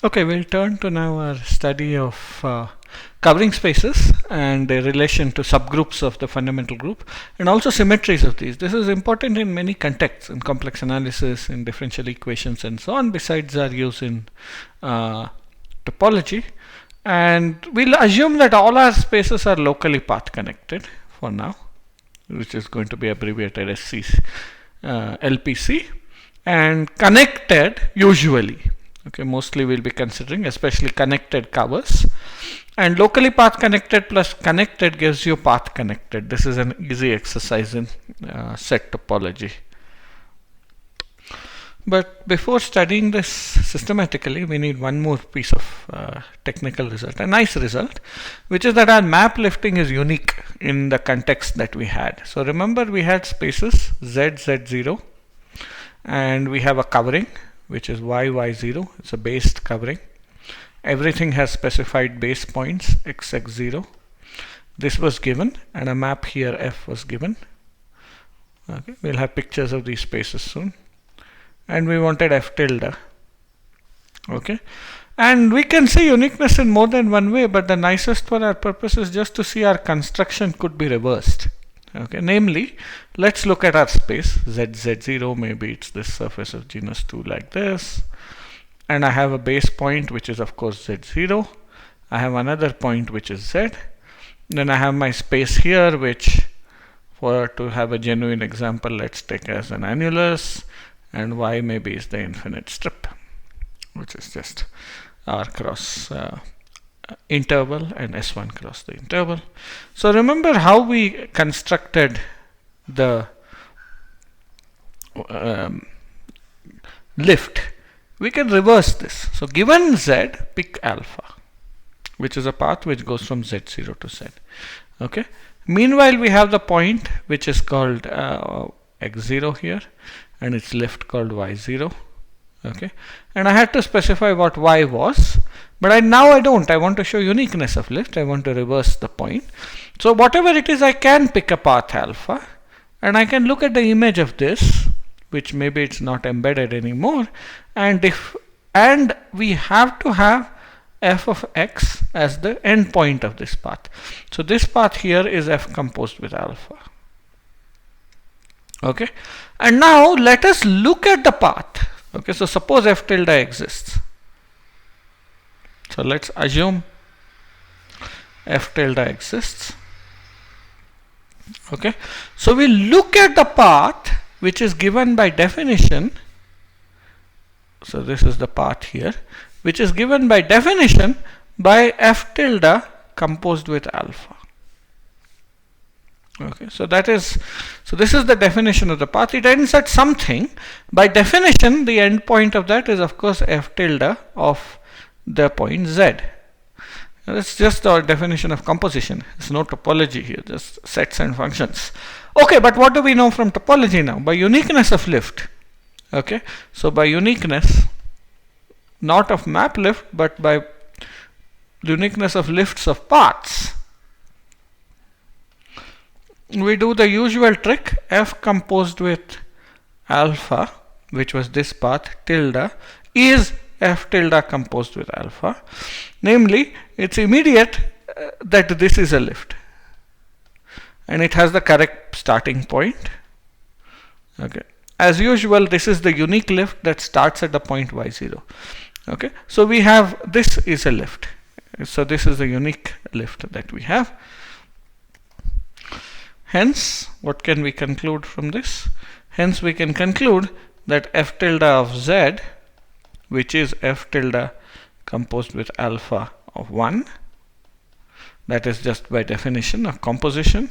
Okay, we'll turn to now our study of covering spaces and their relation to subgroups of the fundamental group and also symmetries of these. This is important in many contexts, in complex analysis, in differential equations and so on, besides our use in topology. And we'll assume that all our spaces are locally path connected for now, which is going to be abbreviated as LPC, and connected usually. Okay, mostly we'll be considering especially connected covers, and locally path connected plus connected gives you path connected. This is an easy exercise in set topology. But before studying this systematically, we need one more piece of technical result, a nice result, which is that our map lifting is unique in the context that we had. So remember, we had spaces Z, Z0, and we have a covering which is y, y0. It's a based covering. Everything has specified base points x, x0. This was given, and a map here f was given. Okay, we'll have pictures of these spaces soon. And we wanted f tilde. Okay, and we can see uniqueness in more than one way, but the nicest for our purpose is just to see our construction could be reversed. Okay, namely, let's look at our space Z, Z0. Maybe it's this surface of genus 2 like this, and I have a base point which is of course Z0. I have another point which is Z. Then I have my space here, which, for to have a genuine example, let's take as an annulus, and y maybe is the infinite strip, which is just R cross interval and S1 cross the interval. So remember how we constructed the lift. We can reverse this. So given Z, pick alpha, which is a path which goes from Z0 to Z. Okay. Meanwhile, we have the point which is called x0 here, and its lift called y0. Okay, and I had to specify what y was, but now I don't. I want to show uniqueness of lift. I want to reverse the point. So whatever it is, I can pick a path alpha, and I can look at the image of this, which maybe it's not embedded anymore, and we have to have f of x as the endpoint of this path. So this path here is f composed with alpha. Okay, and now let us look at the path. Okay, so suppose f tilde exists. So let's assume f tilde exists. Okay, so we look at the path which is given by definition. So this is the path here, which is given by definition by f tilde composed with alpha. Okay, so this is the definition of the path. It ends at something. By definition, the endpoint of that is of course f tilde of the point z. That's just our definition of composition. There's no topology here, just sets and functions. Okay, but what do we know from topology now? By uniqueness of lift. Okay, so by uniqueness, not of map lift, but by uniqueness of lifts of paths, we do the usual trick. F composed with alpha, which was this path, tilde, is f tilde composed with alpha. Namely, it's immediate that this is a lift, and it has the correct starting point. Okay, as usual, this is the unique lift that starts at the point y0. Okay, so we have this is a lift. So this is the unique lift that we have. Hence, what can we conclude from this? Hence, we can conclude that f tilde of z, which is f tilde composed with alpha of 1, that is just by definition of composition,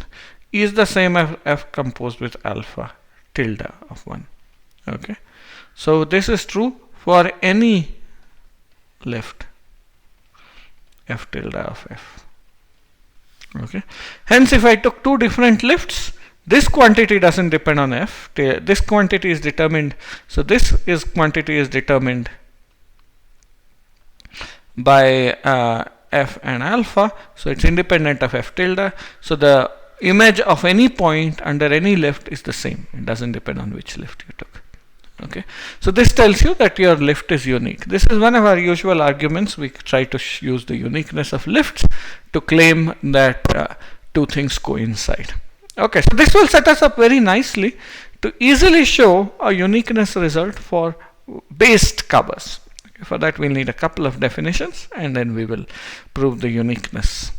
is the same as f composed with alpha tilde of 1. Okay, so this is true for any lift f tilde of f. Okay, hence if I took two different lifts, this quantity doesn't depend on f. This quantity is determined. So this quantity is determined by f and alpha. So it's independent of f tilde. So the image of any point under any lift is the same. It doesn't depend on which lift you took. Okay, so this tells you that your lift is unique. This is one of our usual arguments. We try to use the uniqueness of lifts to claim that two things coincide. Okay, so this will set us up very nicely to easily show a uniqueness result for based covers. Okay, for that we'll need a couple of definitions and then we will prove the uniqueness.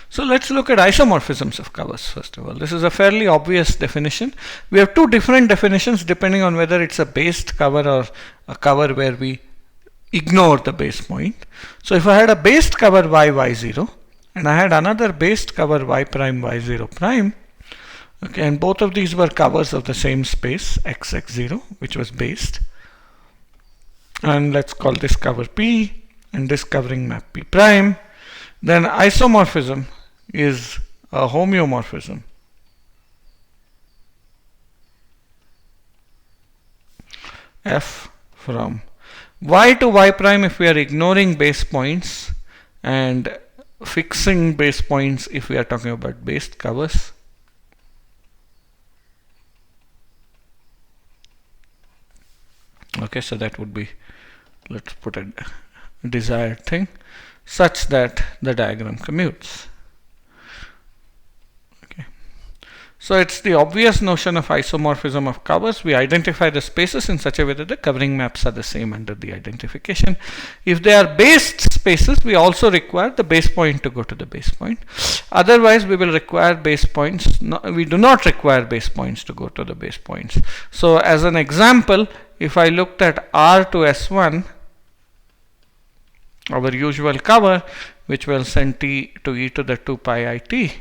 So let's look at isomorphisms of covers first of all. This is a fairly obvious definition. We have two different definitions depending on whether it's a based cover or a cover where we ignore the base point. So if I had a based cover y0 and I had another based cover y prime y0 prime, okay, and both of these were covers of the same space x0 which was based, and let's call this cover P and this covering map P prime, then isomorphism is a homeomorphism F from y to y prime if we are ignoring base points and fixing base points if we are talking about based covers. Okay, so that would be, let's put a desired thing such that the diagram commutes. Okay, so it's the obvious notion of isomorphism of covers. We identify the spaces in such a way that the covering maps are the same under the identification. If they are based spaces, we also require the base point to go to the base point. Otherwise, we will require base points. No, we do not require base points to go to the base points. So as an example, if I looked at R to S1, our usual cover, which will send t to e to the 2 pi I t,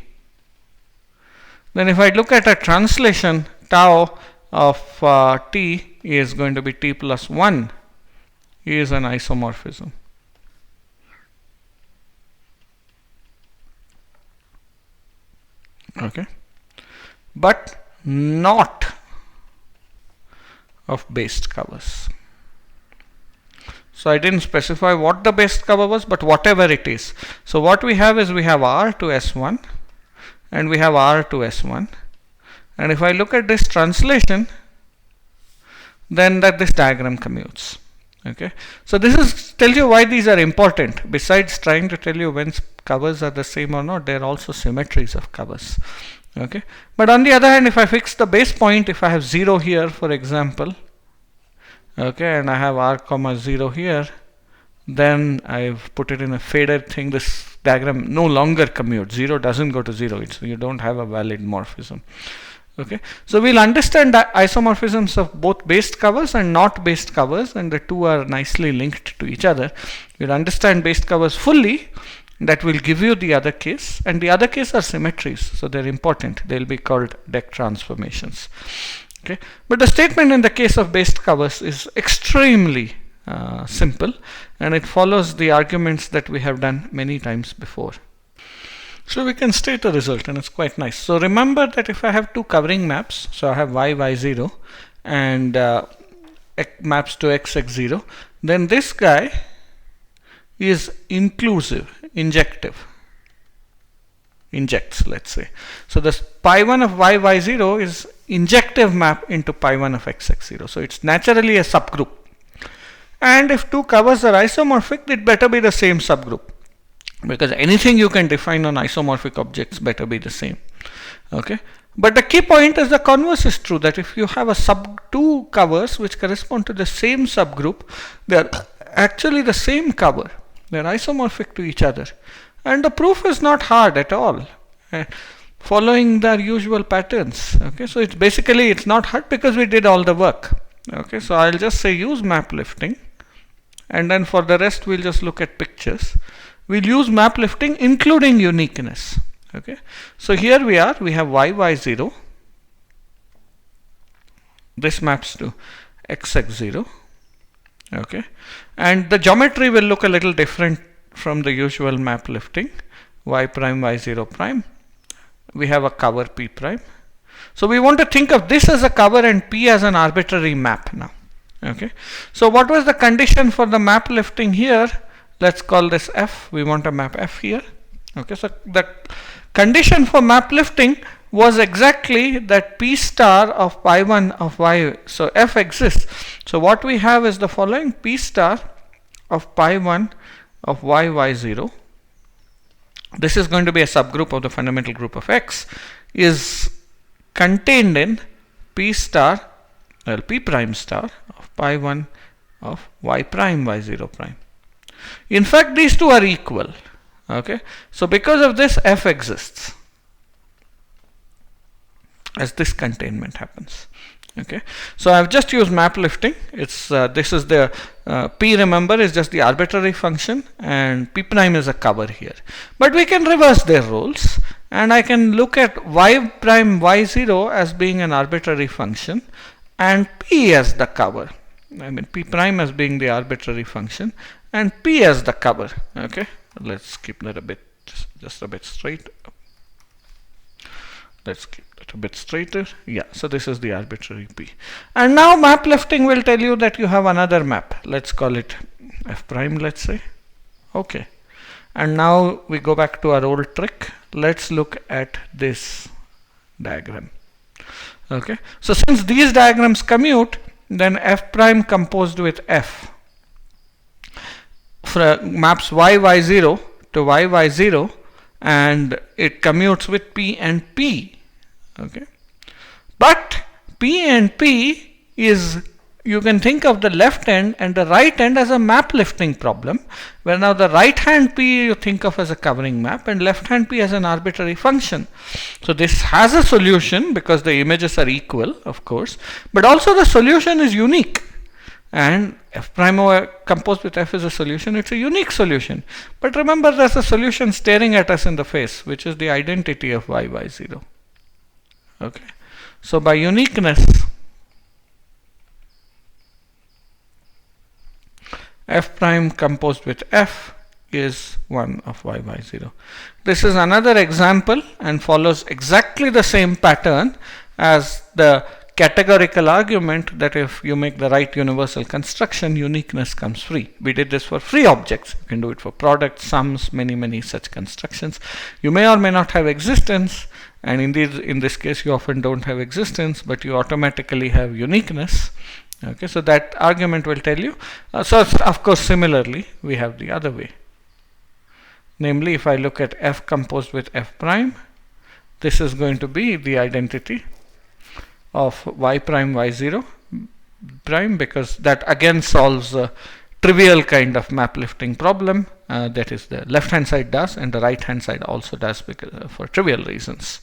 then if I look at a translation, tau of t is going to be t plus 1 is an isomorphism. Okay, but not of based covers. So I didn't specify what the based cover was, but whatever it is. So what we have is we have R to S1 and we have R to S1, and if I look at this translation, then that this diagram commutes. Okay, so this is tells you why these are important. Besides trying to tell you when covers are the same or not, there are also symmetries of covers. Okay, but on the other hand, if I fix the base point, if I have 0 here for example, okay, and I have R comma 0 here, then I've put it in a faded thing. This diagram no longer commutes. 0 doesn't go to 0. You don't have a valid morphism. Okay, so we'll understand the isomorphisms of both based covers and not based covers, and the two are nicely linked to each other. We'll understand based covers fully. That will give you the other case, and the other case are symmetries, so they're important. They'll be called deck transformations. Okay, but the statement in the case of based covers is extremely simple, and it follows the arguments that we have done many times before. So we can state a result, and it's quite nice. So remember that if I have two covering maps, so I have y0 and maps to x0, then this guy is inclusive, injective, injects, let's say. So this pi 1 of y0 is injective map into pi 1 of x0. So it's naturally a subgroup. And if two covers are isomorphic, it better be the same subgroup, because anything you can define on isomorphic objects better be the same. Okay, but the key point is the converse is true, that if you have two covers which correspond to the same subgroup, they are actually the same cover. They are isomorphic to each other, and the proof is not hard at all, following their usual patterns. Okay, so it's basically, it's not hard because we did all the work. Okay, so I'll just say use map lifting, and then for the rest we'll just look at pictures. We'll use map lifting including uniqueness. Okay, so here we have y0, this maps to xx0. Okay, and the geometry will look a little different from the usual map lifting. Y prime y0 prime, we have a cover P prime. So we want to think of this as a cover and P as an arbitrary map now. Okay, so what was the condition for the map lifting here? Let's call this F. We want a map F here. Okay, so the condition for map lifting was exactly that P star of pi 1 of y. So f exists. So what we have is the following: P star of pi 1 of y0. This is going to be a subgroup of the fundamental group of X, is contained in P star, well, P prime star of pi 1 of y prime y0 prime. In fact, these two are equal. Okay, so because of this, f exists as this containment happens. Okay, so I've just used map lifting. It's this is the p, remember, is just the arbitrary function, and p prime is a cover here. But we can reverse their roles, and I can look at y prime y0 as being an arbitrary function and p as the cover. I mean p prime as being the arbitrary function and p as the cover. Okay, let's keep that a bit, just a bit straight. Let's keep it a bit straighter. Yeah, so this is the arbitrary p. And now map lifting will tell you that you have another map. Let's call it f prime, let's say. Okay. And now we go back to our old trick. Let's look at this diagram. Okay. So since these diagrams commute, then f prime composed with f maps y0 to y0, and it commutes with p and p. Okay, but p and p is, you can think of the left end and the right end as a map lifting problem, where now the right hand p you think of as a covering map and left hand p as an arbitrary function. So this has a solution because the images are equal, of course, but also the solution is unique. And f prime over composed with f is a solution. It's a unique solution. But remember, there's a solution staring at us in the face, which is the identity of y0. Okay. So by uniqueness, f prime composed with f is 1 of y0. This is another example and follows exactly the same pattern as the categorical argument that if you make the right universal construction, uniqueness comes free. We did this for free objects. You can do it for products, sums, many such constructions. You may or may not have existence, and indeed in this case you often don't have existence, but you automatically have uniqueness. Okay, so that argument will tell you. So of course similarly we have the other way. Namely, if I look at f composed with f prime, this is going to be the identity of y prime y0 prime, because that again solves a trivial kind of map lifting problem, that is the left hand side does and the right hand side also does, because for trivial reasons.